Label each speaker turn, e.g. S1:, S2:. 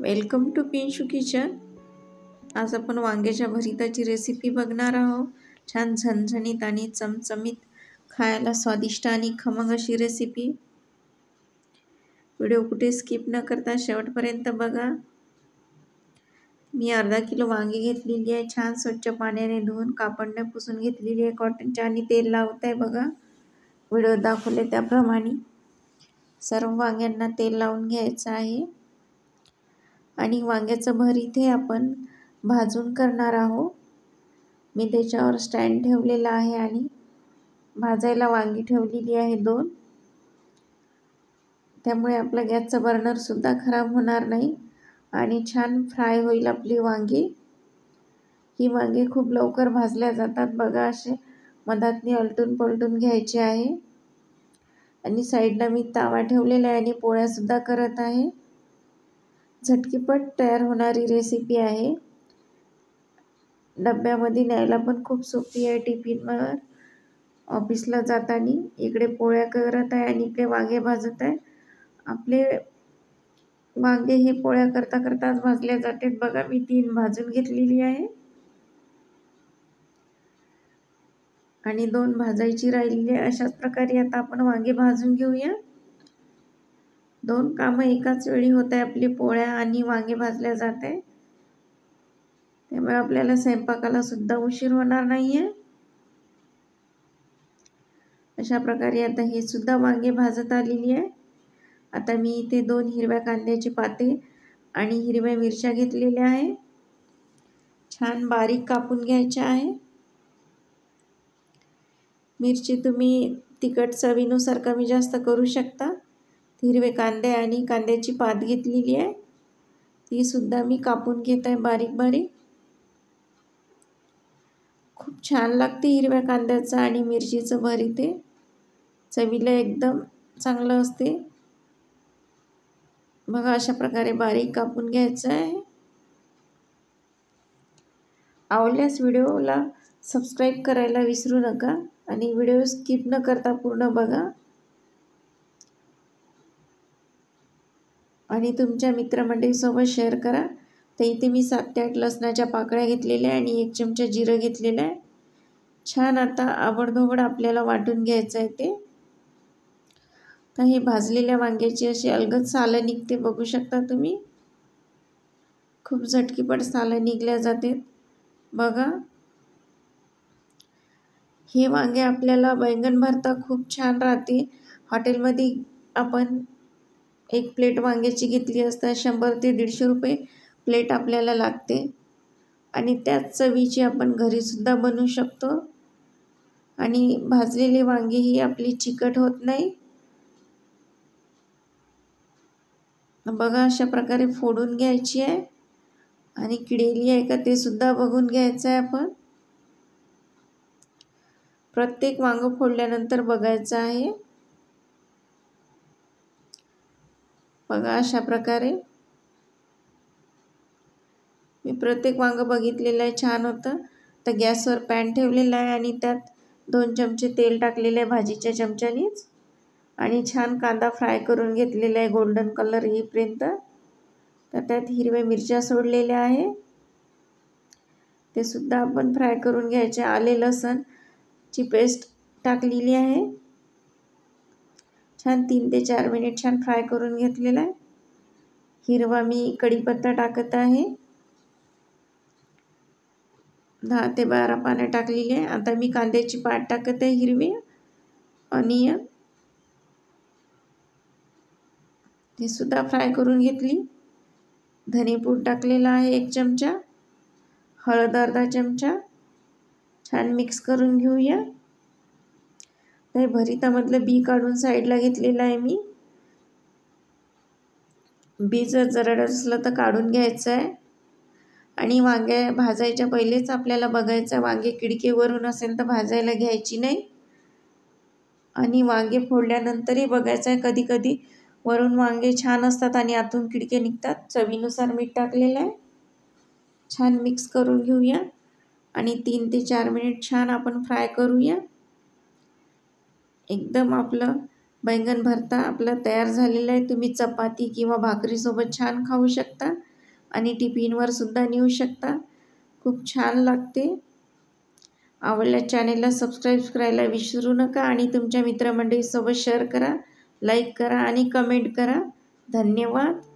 S1: Welcome to पिंशू kitchen. आज आपण वांग्याच्या भरीताची रेसिपी बघणार आहोत। छान झणझणीत आणि चमचमीत, खायला स्वादिष्ट आणि खमंग अशी रेसिपी। व्हिडिओ कुठे स्किप न करता शेवटपर्यंत बघा। मी अर्धा किलो वांगी घेतलेली आहे। छान स्वच्छ पाण्याने धुवून कापडने पुसून घेतलेली आहे कॉटनच्या, आणि तेल लावत आहे बघा। व्हिडिओ दाखवले त्याप्रमाणे सर्व वांग्यांना तेल लावून घ्यायचं आहे। आणि वांग्याचं भरीत हे आपण भाजून करणार आहोत। मी त्याच्यावर स्टँड ठेवलेला आहे आणि भाजायला वांगी ठेवलेली आहे 2। त्यामुळे आपला गॅसचा बर्नर सुद्धा खराब होणार नाही आणि छान फ्राय होईल आपली वांगी। ही वांगी खूप लवकर भाजल्या जातात बघा। असे मधातनी अलटून पलटून घ्यायचे आहे। आणि साईडला मी तावा ठेवलेला आहे आणि पोळ्या सुद्धा करत आहे। झटकीपट तयार होणारी रेसिपी आहे। डब्यामध्ये न्यायला पण खूप सोपी आहे। टिफिनवर ऑफिसला जाताना इकडे पोळ्या करत आहे आणि इकडे वांगे भाजत आहे। आपले वांगे हे पोळ्या करता करताच भाजले जातात बघा। मी 3 भाजून घेतलेली आहे आणि 2 भाजायची राहिलेली आहे। अशाच प्रकारे आता आपण वांगे भाजून घेऊया। 2 कामं एकाच वेळी होत आहे, आपली पोळ्या आणि वांगे भाजल्या जात आहे। त्यामुळे आपल्याला स्वयंपाकाला सुद्धा उशीर होणार नाहीये। अशा प्रकारे आता हे सुद्धा वांगे भाजत आलेली आहे। आता मी इथे 2 हिरव्या कांद्याचे पाते आणि हिरव्या मिरच्या घेतलेल्या आहे। छान बारीक कापून घ्यायच्या आहे। मिरची तुम्ही तिखट चवीनुसार कमी जास्त करू शकता। हिरवे कांदे आणि कांद्याची पात घेतलेली आहे, ती सुद्धा मी कापून घेत आहे बारीक बारीक। खूप छान लागते हिरव्या कांद्याचं आणि मिरचीचं भरीत, ते चवीला एकदम चांगलं असते बघा। अशा प्रकारे बारीक कापून घ्यायचं आहे। आवडल्यास व्हिडिओला सबस्क्राईब करायला विसरू नका आणि व्हिडिओ स्किप न करता पूर्ण बघा। आणि तुमच्या मित्रमंडळीसोबत शेअर करा। तर इथे मी 7 ते 8 लसणाच्या पाकळ्या घेतलेल्या आहे आणि 1 चमचा जिरं घेतलेलं आहे। छान आता आबडधोबड आपल्याला वाटून घ्यायचं आहे ते। तर हे भाजलेल्या वांग्याची अशी अलगद सालं निघते बघू शकता तुम्ही। खूप झटकीपट सालं निघल्या जाते बघा। हे वांगे आपल्याला बैंगन भरता खूप छान राहते। हॉटेलमध्ये आपण 1 प्लेट वांग्याची घेतली असता 100 ते 150 रुपये प्लेट आपल्याला लागते। आणि त्याच चवीची आपण घरी सुद्धा बनवू शकतो। आणि भाजलेली वांगी ही आपली चिकट होत नाही बघा। अशा प्रकारे फोडून घ्यायची आहे आणि किडेली आहे का ते सुद्धा बघून घ्यायचं आहे आपण। प्रत्येक वांग फोडल्यानंतर बघायचं आहे बघा। अशा प्रकारे मी प्रत्येक वांग बघितलेलं आहे, छान होतं। तर गॅसवर पॅन ठेवलेला आहे आणि त्यात 2 चमचे तेल टाकलेले आहे भाजीच्या चमच्यानीच। आणि छान कांदा फ्राय करून घेतलेला आहे गोल्डन कलर येईपर्यंत। तर त्यात हिरव्या मिरच्या सोडलेल्या आहे, ते सुद्धा आपण फ्राय करून घ्यायचे। आले लसणची पेस्ट टाकलेली आहे। छान 3 ते 4 मिनिट छान फ्राय करून घेतलेला आहे। हिरवा मी कढीपत्ता टाकत आहे, 10 ते 12 पाने टाकलेली आहे। आता मी कांद्याची पात टाकत आहे हिरवी ऑनियन, ते सुद्धा फ्राय करून घेतली। धनेपूड टाकलेला आहे 1 चमचा, हळद अर्धा चमचा। छान मिक्स करून घेऊया। तर भरितामधलं बी काढून साईडला घेतलेलं आहे मी। बी जर जरड असलं तर काढून घ्यायचं आहे। आणि वांगे भाजायच्या पहिलेच आपल्याला बघायचं, वांगे किडकेवरून असेल तर भाजायला घ्यायची नाही। आणि वांगे फोडल्यानंतरही बघायचं आहे, कधी कधी वरून वांगे छान असतात आणि आतून किडके निघतात। चवीनुसार मीठ टाकलेलं आहे। छान मिक्स करून घेऊया आणि 3 ते 4 मिनिट छान आपण फ्राय करूया। एकदम आपलं बैंगन भरता आपलं तयार झालेलं आहे। तुम्ही चपाती किंवा भाकरीसोबत छान खाऊ शकता। आणि टिफिनवर सुद्धा नेऊ शकता. खूप छान लागते. आवडल्या चॅनेलला सबस्क्राईब करायला विसरू नका आणि तुमच्या मित्रमंडळीसोबत शेअर करा, लाईक करा आणि कमेंट करा. धन्यवाद.